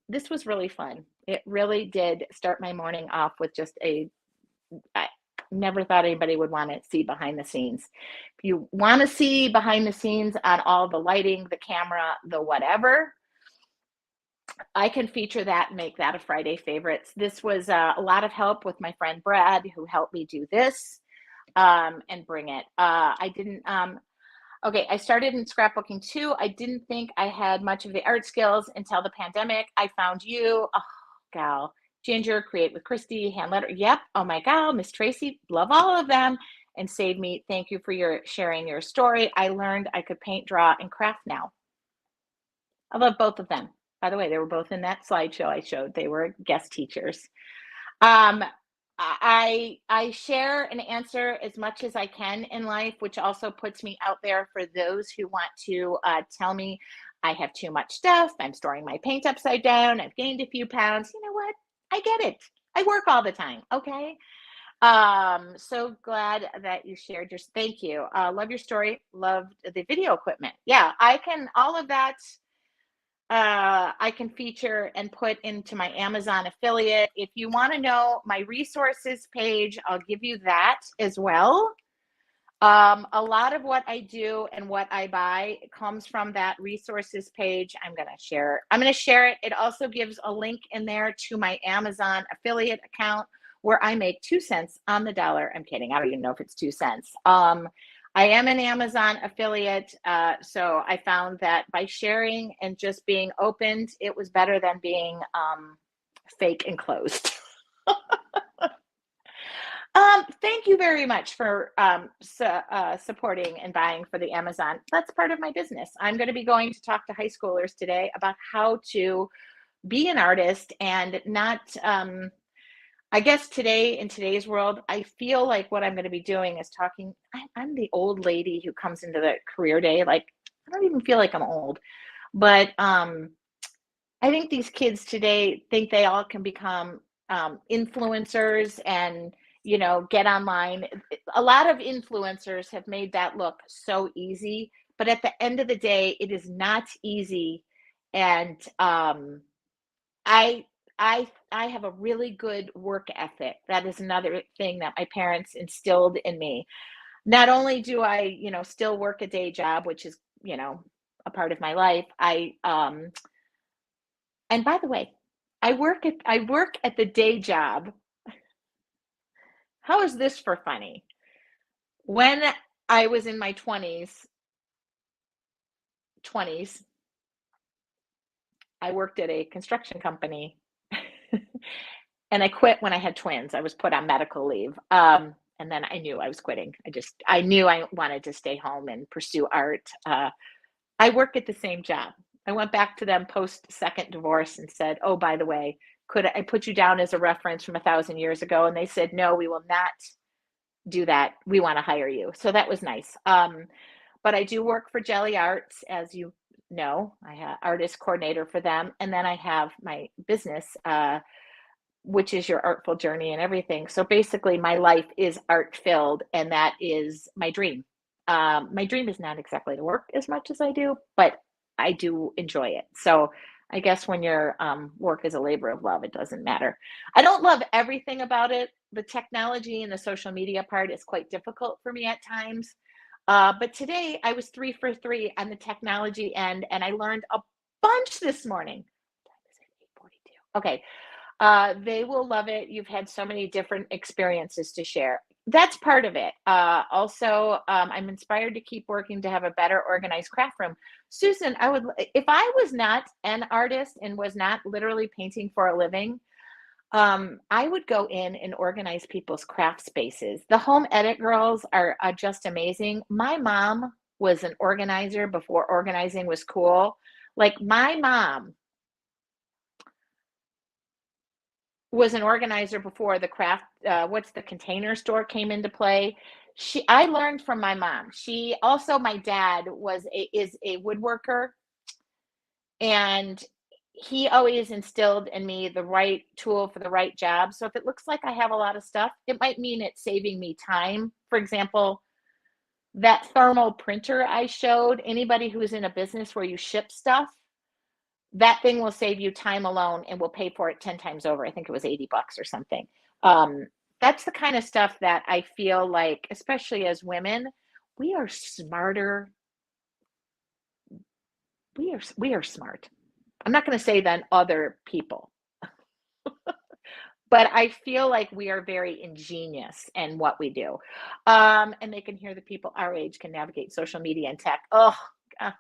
This was really fun. It really did start my morning off with just I never thought anybody would want to see behind the scenes. If you want to see behind the scenes on all the lighting, the camera, the whatever, I can feature that and make that a Friday favorites. This was a lot of help with my friend Brad, who helped me do this and bring it. I didn't, okay, I started in scrapbooking too. I didn't think I had much of the art skills until the pandemic. I found you, oh, gal. Ginger, Create with Christy, Hand Letter. Yep. Oh my God, Miss Tracy, love all of them. And Save Me. Thank you for sharing your story. I learned I could paint, draw, and craft now. I love both of them. By the way, they were both in that slideshow I showed. They were guest teachers. I share and answer as much as I can in life, which also puts me out there for those who want to tell me I have too much stuff. I'm storing my paint upside down. I've gained a few pounds. You know what? I get it. I work all the time. Okay. So glad that you shared thank you. Love your story. Loved the video equipment. Yeah, all of that. I can feature and put into my Amazon affiliate. If you want to know my resources page, I'll give you that as well. A lot of what I do and what I buy comes from that resources page. I'm going to share it. It also gives a link in there to my Amazon affiliate account where I make 2 cents on the dollar. I'm kidding. I don't even know if it's 2 cents. I am an Amazon affiliate. So I found that by sharing and just being opened, it was better than being fake and closed. Thank you very much for supporting and buying for the Amazon. That's part of my business. I'm going to be going to talk to high schoolers today about how to be an artist and not, I guess today, in today's world, I feel like what I'm going to be doing is talking. I'm the old lady who comes into the career day. Like, I don't even feel like I'm old, but I think these kids today think they all can become influencers and get online. A lot of influencers have made that look so easy, but at the end of the day, it is not easy. And I have a really good work ethic. That is another thing that my parents instilled in me. Not only do I, still work a day job, which is, a part of my life. And by the way, I work at the day job. How is this for funny? When I was in my 20s, I worked at a construction company and I quit when I had twins. I was put on medical leave. And then I knew I was quitting. I knew I wanted to stay home and pursue art. I work at the same job. I went back to them post second divorce and said, oh, by the way, could I put you down as a reference from 1,000 years ago? And they said, no, we will not do that. We want to hire you. So that was nice. But I do work for Jelly Arts, as you know. I have artist coordinator for them. And then I have my business, which is Your Artful Journey and everything. So basically my life is art filled, and that is my dream. My dream is not exactly to work as much as I do, but I do enjoy it. So I guess when your work is a labor of love, it doesn't matter. I don't love everything about it. The technology and the social media part is quite difficult for me at times. But today I was 3 for 3 on the technology end, and I learned a bunch this morning. What time is it? 8:42. Okay. They will love it. You've had so many different experiences to share. That's part of it. Also, I'm inspired to keep working to have a better organized craft room. Susan, if I was not an artist and was not literally painting for a living, I would go in and organize people's craft spaces. The home edit girls are just amazing. My mom was an organizer before organizing was cool. Like my mom was an organizer before the craft, what's the Container Store came into play. I learned from my mom. She also, my dad is a woodworker, and he always instilled in me the right tool for the right job. So if it looks like I have a lot of stuff, it might mean it's saving me time. For example, that thermal printer I showed, anybody who's in a business where you ship stuff, that thing will save you time alone and will pay for it 10 times over. I think it was 80 bucks or something. That's the kind of stuff that I feel like, especially as women, we are smarter. We are smart. I'm not going to say than other people, but I feel like we are very ingenious in what we do. And they can hear the people our age can navigate social media and tech. Oh, I'm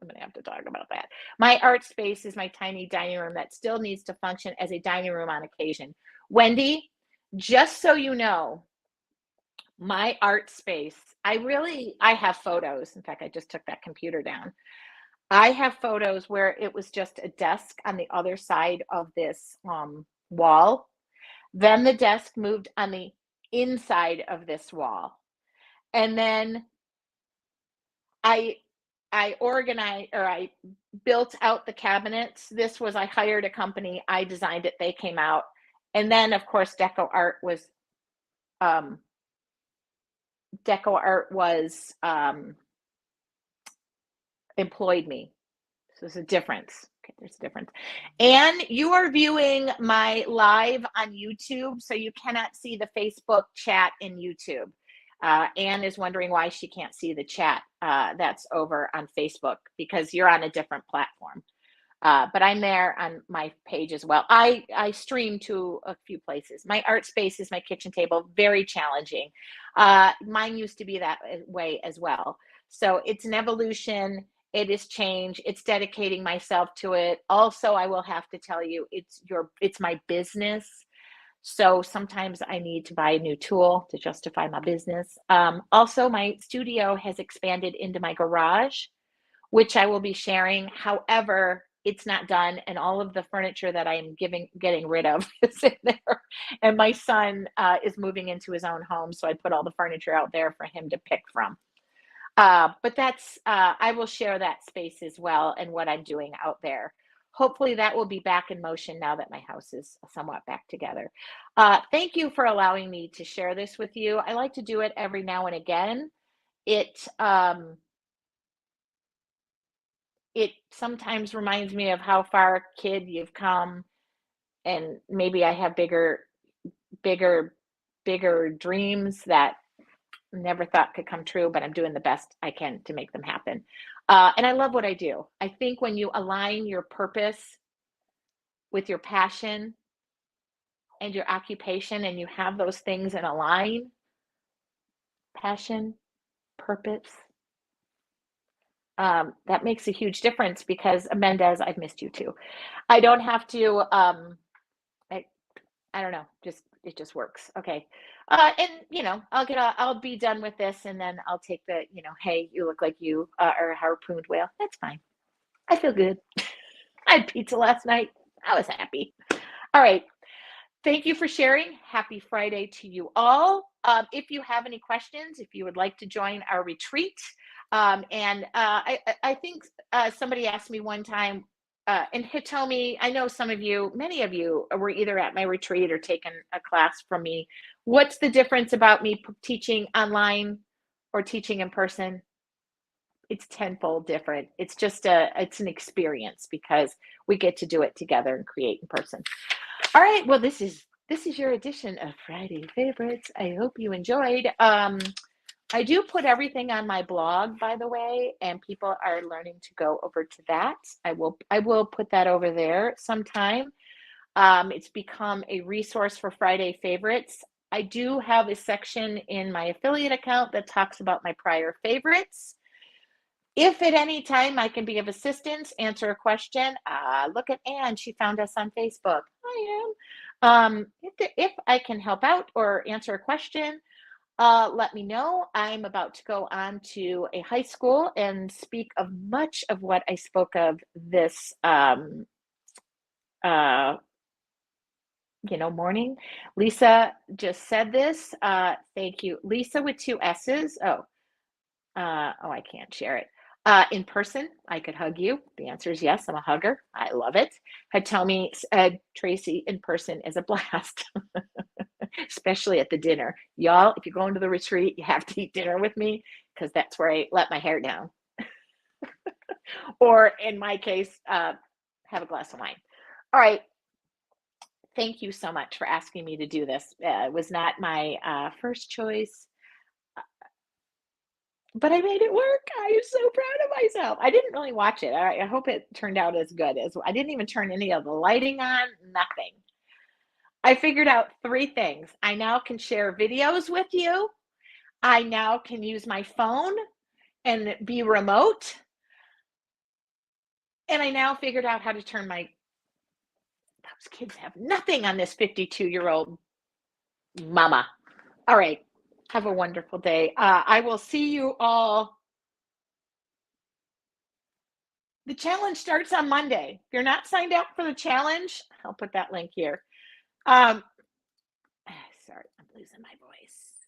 going to have to talk about that. My art space is my tiny dining room that still needs to function as a dining room on occasion. Wendy, just so you know, my art space, I have photos. In fact, I just took that computer down. I have photos where it was just a desk on the other side of this wall. Then the desk moved on the inside of this wall. And then I organized, or I built out the cabinets. I hired a company, I designed it, they came out. And then of course um Deco Art was employed me. So there's a difference. Okay, there's a difference. And you are viewing my live on YouTube, so you cannot see the Facebook chat in YouTube. Anne is wondering why she can't see the chat that's over on Facebook, because you're on a different platform. But I'm there on my page as well. I stream to a few places. My art space is my kitchen table, very challenging. Mine used to be that way as well. So it's an evolution. It is change. It's dedicating myself to it. Also, I will have to tell you, it's my business. So sometimes I need to buy a new tool to justify my business. Also, my studio has expanded into my garage, which I will be sharing. However, it's not done, and all of the furniture that I'm getting rid of is in there. And my son is moving into his own home, so I put all the furniture out there for him to pick from. But I will share that space as well and what I'm doing out there. Hopefully that will be back in motion now that my house is somewhat back together. Thank you for allowing me to share this with you. I like to do it every now and again. It sometimes reminds me of how far, kid, you've come, and maybe I have bigger dreams that never thought could come true, but I'm doing the best I can to make them happen. And I love what I do. I think when you align your purpose with your passion and your occupation, and you have those things in align, passion, purpose, that makes a huge difference, because Mendez, I've missed you too. I don't have to, I don't know, it just works. Okay. And I'll be done with this, and then I'll take the, hey, you look like you are a harpooned whale. That's fine. I feel good. I had pizza last night. I was happy. All right. Thank you for sharing. Happy Friday to you all. If you have any questions, if you would like to join our retreat, and I think somebody asked me one time, and Hitomi, I know many of you were either at my retreat or taken a class from me. What's the difference about me teaching online or teaching in person? It's tenfold different. It's just it's an experience, because we get to do it together and create in person. All right. Well, this is your edition of Friday Favorites. I hope you enjoyed. I do put everything on my blog, by the way, and people are learning to go over to that. I will put that over there sometime. It's become a resource for Friday Favorites. I do have a section in my affiliate account that talks about my prior favorites. If at any time I can be of assistance, answer a question, look at Anne. She found us on Facebook. Hi, If I can help out or answer a question, let me know. I'm about to go on to a high school and speak of much of what I spoke of this uh, morning. Lisa just said this. Thank you. Lisa with two S's. I can't share it. In person, I could hug you. The answer is yes, I'm a hugger. I love it. Hatomi said, Tracy, in person is a blast, especially at the dinner. Y'all, if you're going to the retreat, you have to eat dinner with me because that's where I let my hair down. Or in my case, have a glass of wine. All right. Thank you so much for asking me to do this. It was not my first choice, but I made it work. I am so proud of myself. I didn't really watch it. I hope it turned out as good as I didn't even turn any of the lighting on, nothing. I figured out 3 things. I now can share videos with you. I now can use my phone and be remote. And I now figured out how to turn those kids have nothing on this 52-year-old mama. All right. Have a wonderful day. I will see you all. The challenge starts on Monday. If you're not signed up for the challenge, I'll put that link here. Sorry, I'm losing my voice.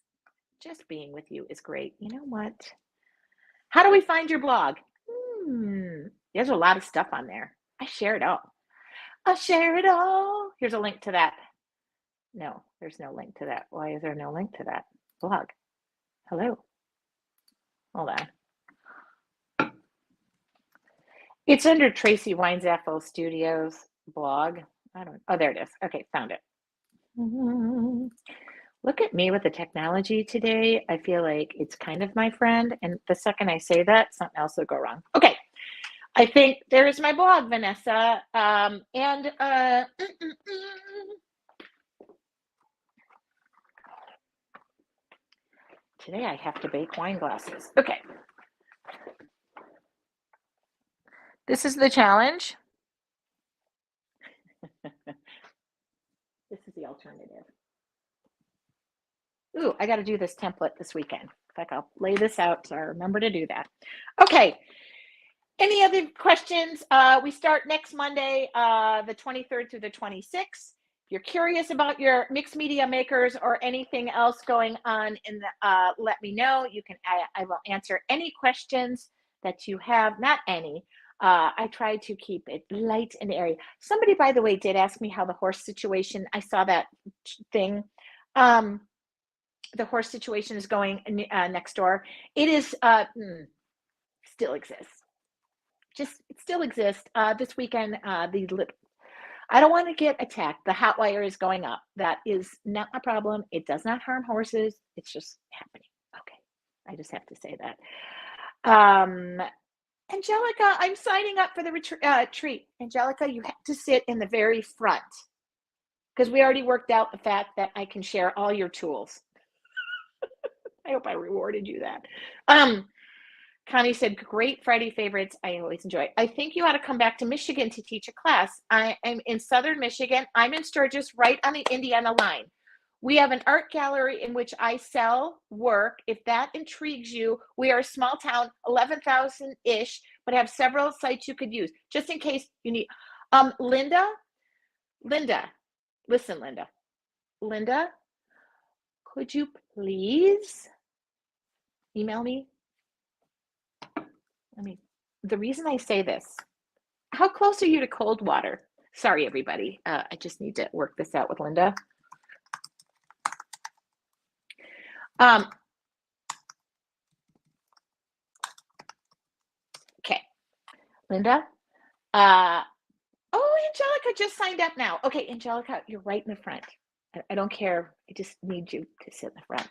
Just being with you is great. You know what? How do we find your blog? There's a lot of stuff on there. I share it all. I'll share it all. Here's a link to that. No, there's no link to that. Why is there no link to that blog? Hello. Hold on. It's under Tracy Weinzaffel Studios blog. Oh, there it is. Okay, found it. Look at me with the technology today. I feel like it's kind of my friend. And the second I say that, something else will go wrong. Okay. I think there's my blog, Vanessa. Today I have to bake wine glasses. Okay. This is the challenge. This is the alternative. Ooh, I got to do this template this weekend. In fact, I'll lay this out so I remember to do that. Okay. Any other questions? We start next Monday, the 23rd through the 26th. If you're curious about your mixed media makers or anything else going on let me know. I will answer any questions that you have. Not any. I try to keep it light and airy. Somebody, by the way, did ask me how the horse situation, I saw that thing. The horse situation is going next door. It is still exists. It still exists. This weekend, I don't want to get attacked. The hot wire is going up. That is not a problem. It does not harm horses. It's just happening. Okay. I just have to say that. Angelica, I'm signing up for the retreat. Angelica, you have to sit in the very front because we already worked out the fact that I can share all your tools. I hope I rewarded you that. Connie said, great Friday favorites. I always enjoy. I think you ought to come back to Michigan to teach a class. I am in Southern Michigan. I'm in Sturgis, right on the Indiana line. We have an art gallery in which I sell work. If that intrigues you, we are a small town, 11,000-ish, but have several sites you could use, just in case you need. Linda, listen, Linda, could you please email me? The reason I say this, how close are you to cold water? Sorry, everybody. I just need to work this out with Linda. Okay, Linda. Angelica just signed up now. Okay, Angelica, you're right in the front. I don't care. I just need you to sit in the front.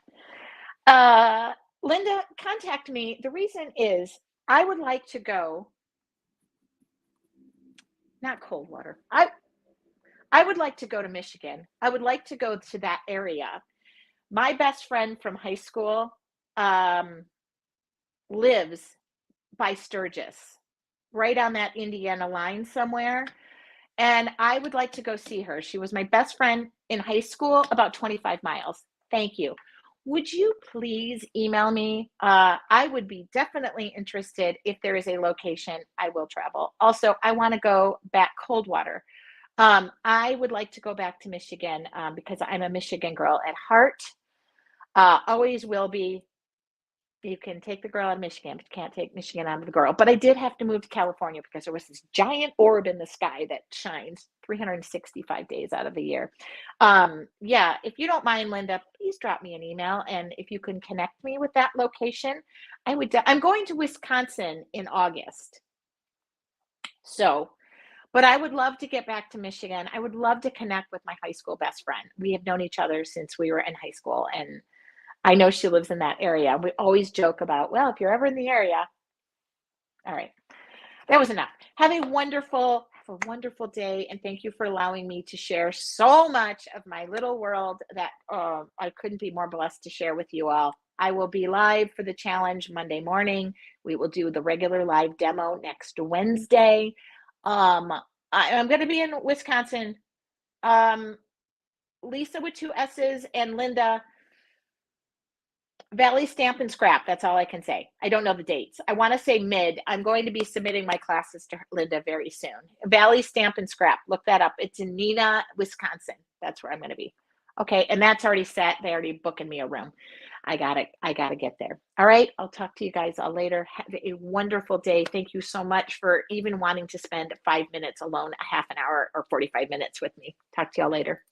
Linda, contact me. The reason is I would like to go, not cold water. I would like to go to Michigan. I would like to go to that area. My best friend from high school lives by Sturgis, right on that Indiana line somewhere. And I would like to go see her. She was my best friend in high school, about 25 miles. Thank you. Would you please email me? I would be definitely interested. If there is a location, I will travel. Also, I want to go back Coldwater. I would like to go back to Michigan because I'm a Michigan girl at heart. Always will be. You can take the girl out of Michigan, but you can't take Michigan out of the girl. But I did have to move to California because there was this giant orb in the sky that shines 365 days out of the year. Yeah, if you don't mind, Linda, please drop me an email. And if you can connect me with that location, I would. I'm going to Wisconsin in August. So, but I would love to get back to Michigan. I would love to connect with my high school best friend. We have known each other since we were in high school, and I know she lives in that area. We always joke about, well, if you're ever in the area. All right. That was enough. Have a wonderful day. And thank you for allowing me to share so much of my little world that I couldn't be more blessed to share with you all. I will be live for the challenge Monday morning. We will do the regular live demo next Wednesday. I'm going to be in Wisconsin. Lisa with 2 S's and Linda, Valley Stamp and Scrap. That's all I can say. I don't know the dates. I want to say mid. I'm going to be submitting my classes to Linda very soon. Valley Stamp and Scrap. Look that up. It's in Neenah, Wisconsin. That's where I'm going to be. Okay. And that's already set. They already booking me a room. I got to get there. All right. I'll talk to you guys all later. Have a wonderful day. Thank you so much for even wanting to spend 5 minutes alone, a half an hour or 45 minutes with me. Talk to y'all later.